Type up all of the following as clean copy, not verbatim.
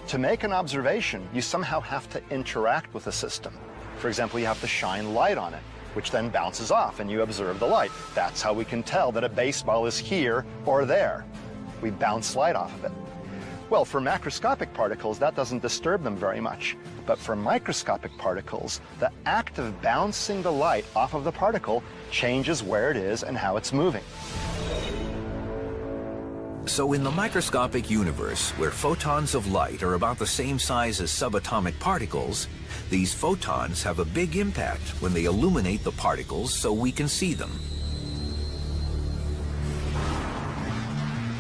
To make an observation, you somehow have to interact with the system. For example, you have to shine light on it, which then bounces off and you observe the light. That's how we can tell that a baseball is here or there. We bounce light off of it. Well, for macroscopic particles, that doesn't disturb them very much. But for microscopic particles, the act of bouncing the light off of the particle changes where it is and how it's moving. So in the microscopic universe, where photons of light are about the same size as subatomic particles, these photons have a big impact when they illuminate the particles so we can see them.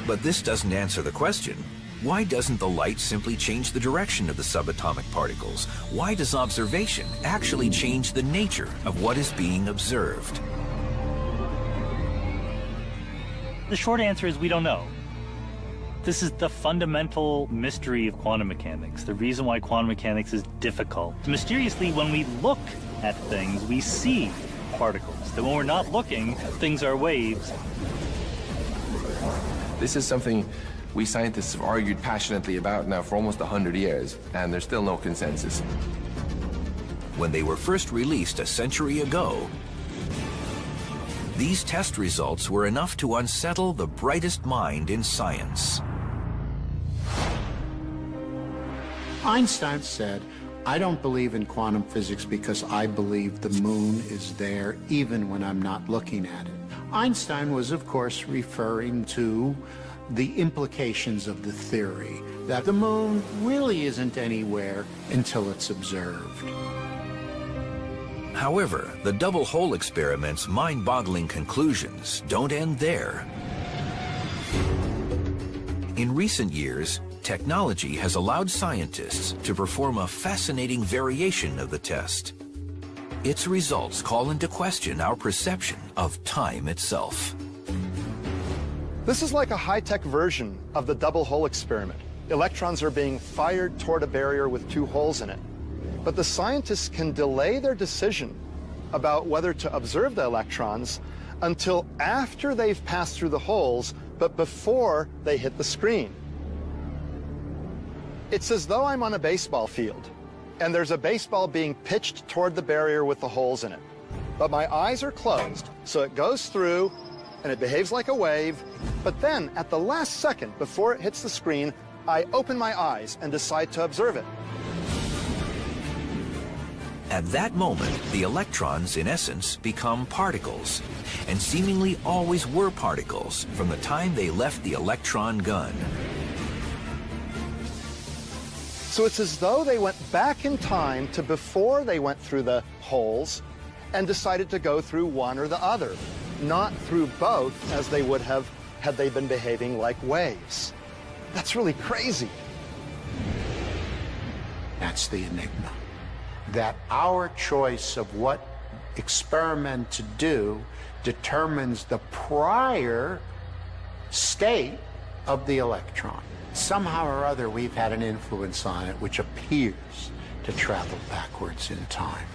But this doesn't answer the question. Why doesn't the light simply change the direction of the subatomic particles? Why does observation actually change the nature of what is being observed? The short answer is we don't know. This is the fundamental mystery of quantum mechanics, the reason why quantum mechanics is difficult. Mysteriously, when we look at things, we see particles. Then when we're not looking, things are waves. This is something we scientists have argued passionately about now for almost 100 years, and there's still no consensus. When they were first released a century ago, these test results were enough to unsettle the brightest mind in science. Einstein said, "I don't believe in quantum physics because I believe the moon is there even when I'm not looking at it." Einstein was, of course, referring to the implications of the theory that the moon really isn't anywhere until it's observed. However, the double hole experiment's mind-boggling conclusions don't end there. In recent years, technology has allowed scientists to perform a fascinating variation of the test. Its results call into question our perception of time itself. This is like a high-tech version of the double hole experiment. Electrons are being fired toward a barrier with two holes in it. But the scientists can delay their decision about whether to observe the electrons until after they've passed through the holes, but before they hit the screen. It's as though I'm on a baseball field, and there's a baseball being pitched toward the barrier with the holes in it. But my eyes are closed, so it goes through, and it behaves like a wave, but then at the last second before it hits the screen, I open my eyes and decide to observe it. At that moment, the electrons, in essence, become particles, and seemingly always were particles from the time they left the electron gun. So it's as though they went back in time to before they went through the holes and decided to go through one or the other, not through both as they would have had they been behaving like waves. That's really crazy. That's the enigma. That our choice of what experiment to do determines the prior state of the electron. Somehow or other, we've had an influence on it which appears to travel backwards in time.